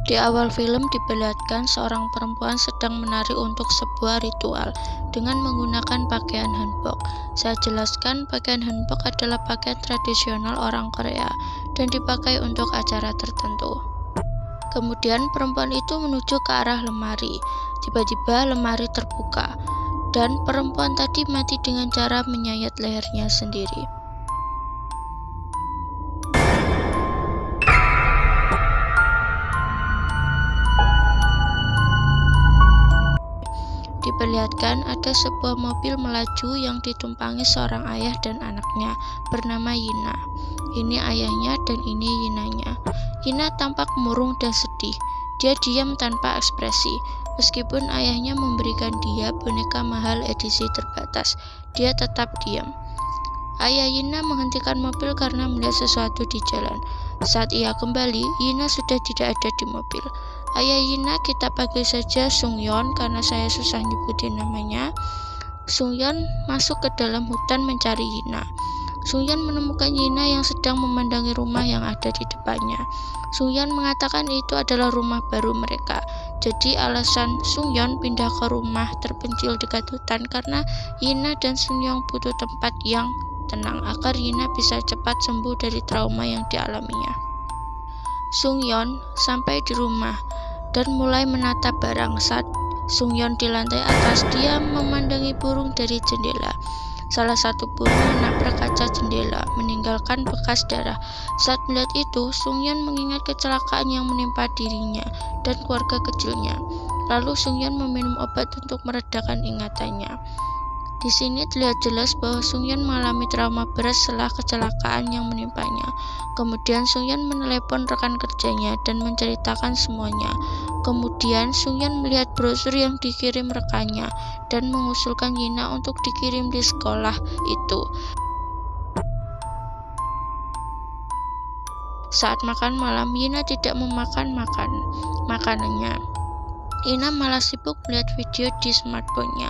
Di awal film diperlihatkan seorang perempuan sedang menari untuk sebuah ritual dengan menggunakan pakaian hanbok. Saya jelaskan, pakaian hanbok adalah pakaian tradisional orang Korea dan dipakai untuk acara tertentu. Kemudian perempuan itu menuju ke arah lemari. Tiba-tiba lemari terbuka dan perempuan tadi mati dengan cara menyayat lehernya sendiri. Diperlihatkan ada sebuah mobil melaju yang ditumpangi seorang ayah dan anaknya bernama Yina. Ini ayahnya dan ini Yinanya. Yina tampak murung dan sedih. Dia diam tanpa ekspresi. Meskipun ayahnya memberikan dia boneka mahal edisi terbatas, dia tetap diam. Ayah Yina menghentikan mobil karena melihat sesuatu di jalan. Saat ia kembali, Yina sudah tidak ada di mobil. Ayah Yina kita panggil saja Sungyeon karena saya susah nyebutin namanya. Sungyeon masuk ke dalam hutan mencari Yina. Sungyeon menemukan Yina yang sedang memandangi rumah yang ada di depannya. Sungyeon mengatakan itu adalah rumah baru mereka. Jadi alasan Sungyeon pindah ke rumah terpencil dekat hutan karena Yina dan Sungyeon butuh tempat yang tenang agar Yina bisa cepat sembuh dari trauma yang dialaminya. Sungyeon sampai di rumah dan mulai menatap barang. Saat Sungyeon di lantai atas, dia memandangi burung dari jendela. Salah satu burung menabrak kaca jendela, meninggalkan bekas darah. Saat melihat itu, Sungyeon mengingat kecelakaan yang menimpa dirinya dan keluarga kecilnya. Lalu Sungyeon meminum obat untuk meredakan ingatannya. Di sini terlihat jelas bahwa Sungyeon mengalami trauma berat setelah kecelakaan yang menimpanya. Kemudian Sungyeon menelepon rekan kerjanya dan menceritakan semuanya. Kemudian Sungyeon melihat brosur yang dikirim rekannya dan mengusulkan Yina untuk dikirim di sekolah itu. Saat makan malam, Yina tidak memakan makanannya. Yina malah sibuk melihat video di smartphone-nya.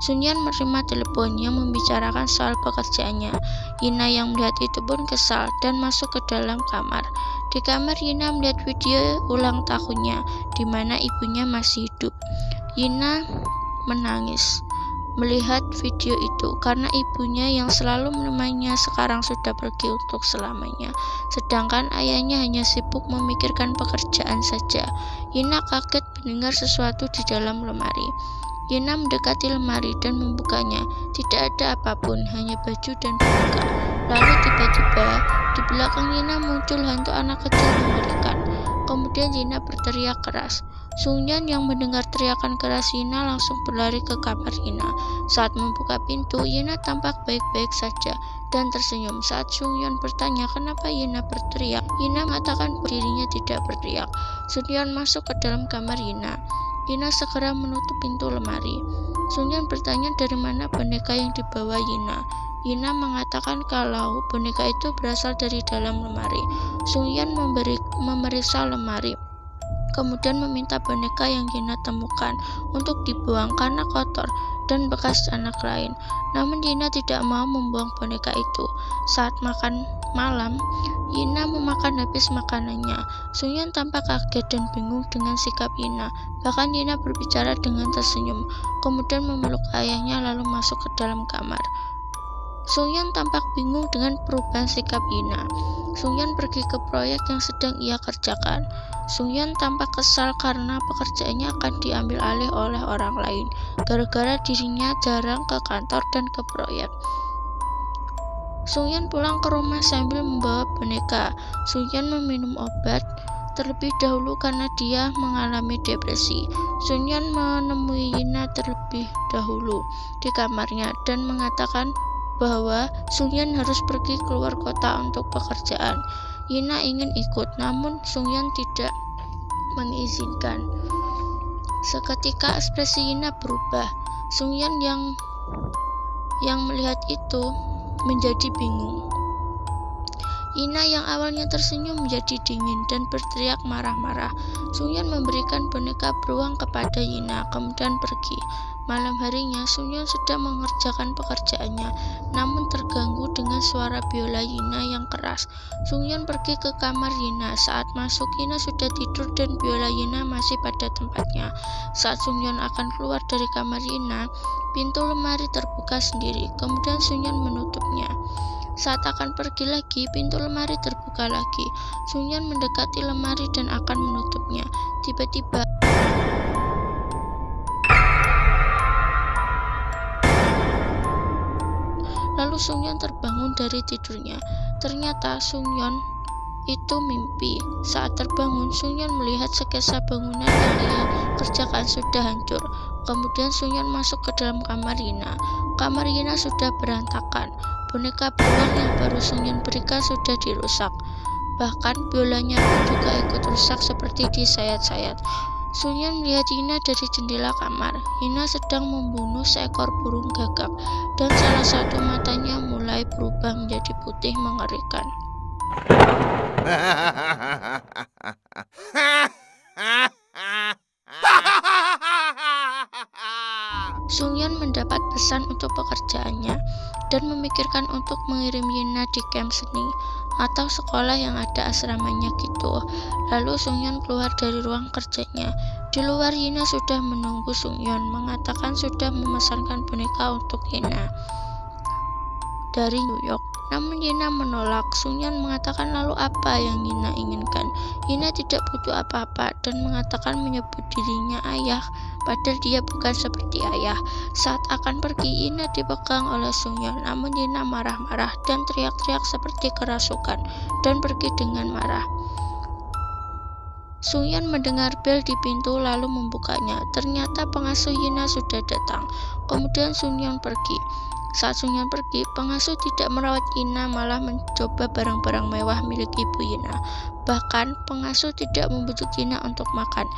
Sungyeon menerima teleponnya membicarakan soal pekerjaannya. Yina yang melihat itu pun kesal dan masuk ke dalam kamar. Di kamar Yina melihat video ulang tahunnya di mana ibunya masih hidup. Yina menangis melihat video itu karena ibunya yang selalu menemaninya sekarang sudah pergi untuk selamanya, sedangkan ayahnya hanya sibuk memikirkan pekerjaan saja. Yina kaget mendengar sesuatu di dalam lemari. Yina mendekati lemari dan membukanya. Tidak ada apapun, hanya baju dan boneka. Lalu tiba-tiba di belakang Yina muncul hantu anak kecil mengerikan. Kemudian Yina berteriak keras. Sungyeon yang mendengar teriakan keras Yina langsung berlari ke kamar Yina. Saat membuka pintu, Yina tampak baik-baik saja dan tersenyum. Saat Sungyeon bertanya kenapa Yina berteriak, Yina mengatakan dirinya tidak berteriak. Sungyeon masuk ke dalam kamar Yina. Yina segera menutup pintu lemari. Sungyeon bertanya dari mana boneka yang dibawa Yina. Yina mengatakan kalau boneka itu berasal dari dalam lemari. Sungyeon memeriksa lemari, kemudian meminta boneka yang Yina temukan untuk dibuang karena kotor dan bekas anak lain. Namun Yina tidak mau membuang boneka itu. Saat makan malam, Yina memakan habis makanannya. Sungyeon tampak kaget dan bingung dengan sikap Yina. Bahkan Yina berbicara dengan tersenyum, kemudian memeluk ayahnya lalu masuk ke dalam kamar. Sungyeon tampak bingung dengan perubahan sikap Yina. Sungyeon pergi ke proyek yang sedang ia kerjakan. Sungyeon tampak kesal karena pekerjaannya akan diambil alih oleh orang lain, gara-gara dirinya jarang ke kantor dan ke proyek. Sungyeon pulang ke rumah sambil membawa boneka. Sungyeon meminum obat terlebih dahulu karena dia mengalami depresi. Sungyeon menemui Yina terlebih dahulu di kamarnya dan mengatakan bahwa Sungyeon harus pergi keluar kota untuk pekerjaan. Yina ingin ikut, namun Sungyeon tidak mengizinkan. Seketika ekspresi Yina berubah. Sungyeon yang melihat itu menjadi bingung. Yina yang awalnya tersenyum menjadi dingin dan berteriak marah-marah. Sungyeon memberikan boneka beruang kepada Yina, kemudian pergi. Malam harinya, Sungyeon sedang mengerjakan pekerjaannya, namun terganggu dengan suara biola Yina yang keras. Sungyeon pergi ke kamar Yina. Saat masuk, Yina sudah tidur dan biola Yina masih pada tempatnya. Saat Sungyeon akan keluar dari kamar Yina, pintu lemari terbuka sendiri. Kemudian Sungyeon menutupnya. Saat akan pergi lagi, pintu lemari terbuka lagi. Sungyeon mendekati lemari dan akan menutupnya. Tiba-tiba lalu Sungyeon terbangun dari tidurnya. Ternyata Sungyeon itu mimpi. Saat terbangun, Sungyeon melihat sekesa bangunan yang ia kerjakan sudah hancur. Kemudian Sungyeon masuk ke dalam kamar Yina. Kamar Yina sudah berantakan. Boneka beruang yang baru Sungyeon berikan sudah dirusak. Bahkan biolanya pun juga ikut rusak seperti disayat-sayat. Sungyeon melihat Yina dari jendela kamar. Yina sedang membunuh seekor burung gagak, dan salah satu matanya mulai berubah menjadi putih mengerikan. Sungyeon mendapat pesan untuk pekerjaannya dan memikirkan untuk mengirim Yina di camp seni atau sekolah yang ada asramanya gitu. Lalu Sungyeon keluar dari ruang kerjanya. Di luar, Yina sudah menunggu Sungyeon, mengatakan sudah memesankan boneka untuk Yina dari New York. Namun Yina menolak. Sungyeon mengatakan lalu apa yang Yina inginkan. Yina tidak butuh apa-apa dan mengatakan menyebut dirinya ayah, padahal dia bukan seperti ayah. Saat akan pergi, Yina dipegang oleh Sungyeon, namun Yina marah-marah dan teriak-teriak seperti kerasukan dan pergi dengan marah. Sungyeon mendengar bel di pintu lalu membukanya. Ternyata pengasuh Yina sudah datang. Kemudian Sungyeon pergi. Saat Sungyeon pergi, pengasuh tidak merawat Yina, malah mencoba barang-barang mewah milik ibu Yina. Bahkan pengasuh tidak membujuk Yina untuk makan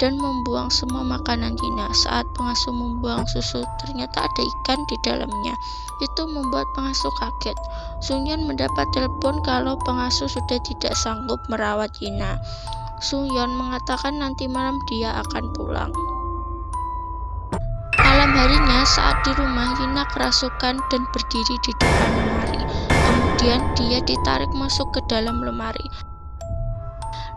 dan membuang semua makanan Yina. Saat pengasuh membuang susu, ternyata ada ikan di dalamnya. Itu membuat pengasuh kaget. Sungyeon mendapat telepon kalau pengasuh sudah tidak sanggup merawat Yina. Sungyeon mengatakan nanti malam dia akan pulang. Malam harinya, saat di rumah, Yina kerasukan dan berdiri di depan lemari. Kemudian dia ditarik masuk ke dalam lemari.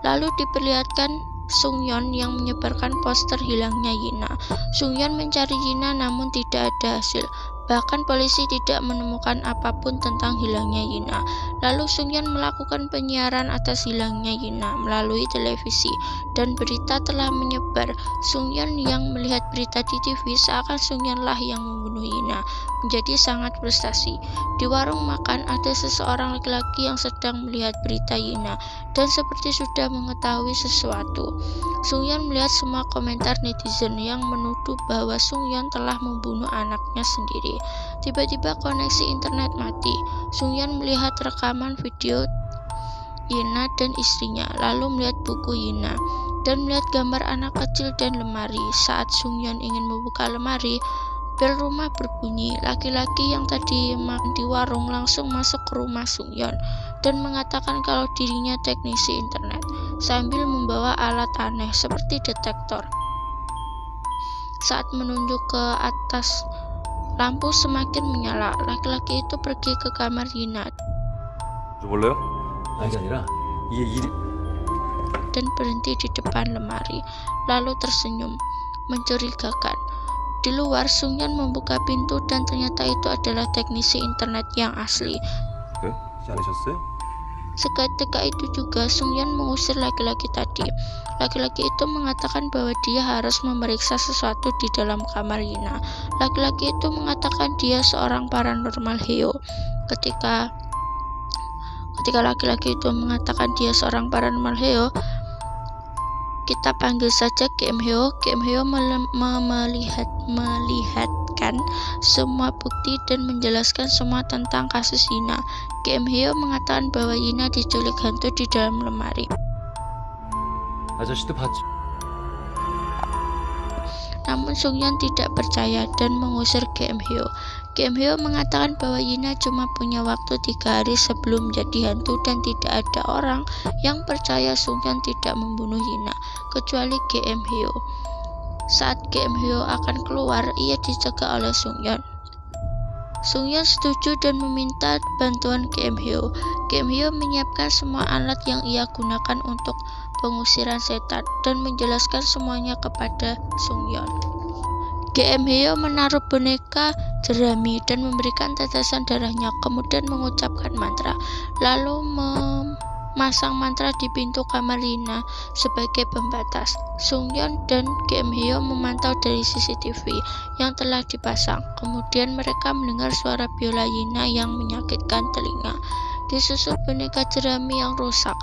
Lalu diperlihatkan Sungyeon yang menyebarkan poster hilangnya Yina. Sungyeon mencari Yina namun tidak ada hasil. Bahkan polisi tidak menemukan apapun tentang hilangnya Yina. Lalu Sungyeon melakukan penyiaran atas hilangnya Yina melalui televisi, dan berita telah menyebar. Sungyeon yang melihat berita di TV seakan Sungyeonlah yang membunuh Yina, menjadi sangat frustasi. Di warung makan ada seseorang laki-laki yang sedang melihat berita Yina dan seperti sudah mengetahui sesuatu. Sungyeon melihat semua komentar netizen yang menuduh bahwa Sungyeon telah membunuh anaknya sendiri. Tiba-tiba koneksi internet mati. Sungyeon melihat rekaman video Yina dan istrinya, lalu melihat buku Yina dan melihat gambar anak kecil dan lemari. Saat Sungyeon ingin membuka lemari, bel rumah berbunyi. Laki-laki yang tadi makan di warung langsung masuk ke rumah Sungyeon dan mengatakan kalau dirinya teknisi internet sambil membawa alat aneh seperti detektor. Saat menunjuk ke atas, lampu semakin menyala. Laki-laki itu pergi ke kamar Yina dan berhenti di depan lemari, lalu tersenyum mencurigakan. Di luar, Sungyeon membuka pintu dan ternyata itu adalah teknisi internet yang asli. Seketika itu juga Sungyeon mengusir laki-laki tadi. Laki-laki itu mengatakan bahwa dia harus memeriksa sesuatu di dalam kamar Yina. Laki-laki itu mengatakan dia seorang paranormal Heo. Ketika laki-laki itu mengatakan dia seorang paranormal Heo, kita panggil saja GM Heo. GM Heo melihatkan semua bukti dan menjelaskan semua tentang kasus Yina. GM Heo mengatakan bahwa Yina diculik hantu di dalam lemari. Namun Sungyeon tidak percaya dan mengusir GM Heo. GM Heo mengatakan bahwa Yina cuma punya waktu 3 hari sebelum menjadi hantu dan tidak ada orang yang percaya Sungyeon tidak membunuh Yina kecuali GM Heo. Saat Kim Hyo akan keluar, ia dicegah oleh Sung Yeon. Sung Yeon setuju dan meminta bantuan Kim Hyo. Kim Hyo menyiapkan semua alat yang ia gunakan untuk pengusiran setan dan menjelaskan semuanya kepada Sung Yeon. Kim Hyo menaruh boneka jerami dan memberikan tetesan darahnya, kemudian mengucapkan mantra, lalu memasang mantra di pintu kamar Rina sebagai pembatas. Sung Yeon dan Kim Hyo memantau dari CCTV yang telah dipasang. Kemudian mereka mendengar suara biola Yina yang menyakitkan telinga, disusul boneka jerami yang rusak.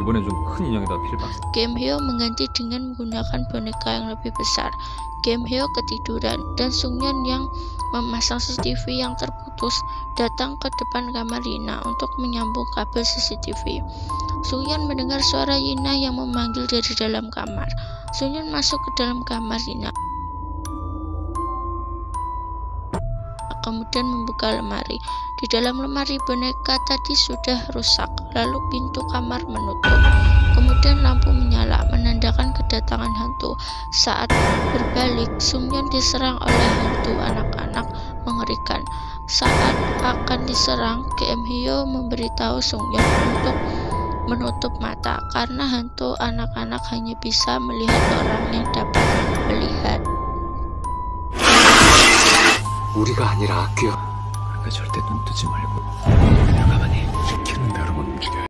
이번엔 좀 큰 인형에다 필방. Kim Hyo mengganti dengan menggunakan boneka yang lebih besar. Kim Hyo ketiduran dan Sung Yeon yang memasang CCTV yang terputus datang ke depan kamar Rina untuk menyambung kabel CCTV. Sung Yeon mendengar suara Yina yang memanggil dari dalam kamar. Sung Yeon masuk ke dalam kamar Rina, kemudian membuka lemari. Di dalam lemari boneka tadi sudah rusak, lalu pintu kamar menutup. Kemudian lampu menyala, menandakan kedatangan hantu. Saat berbalik, Sung Yeon diserang oleh hantu anak-anak mengerikan. Saat akan diserang, Kim Hyo memberitahu Sung Yeon untuk menutup mata, karena hantu anak-anak hanya bisa melihat orang yang dapat melihat. 우리가 아니라 악귀야. 그러니까 절대 눈 뜨지 말고 그냥 가만히 시키는 대로만 움직여야 해.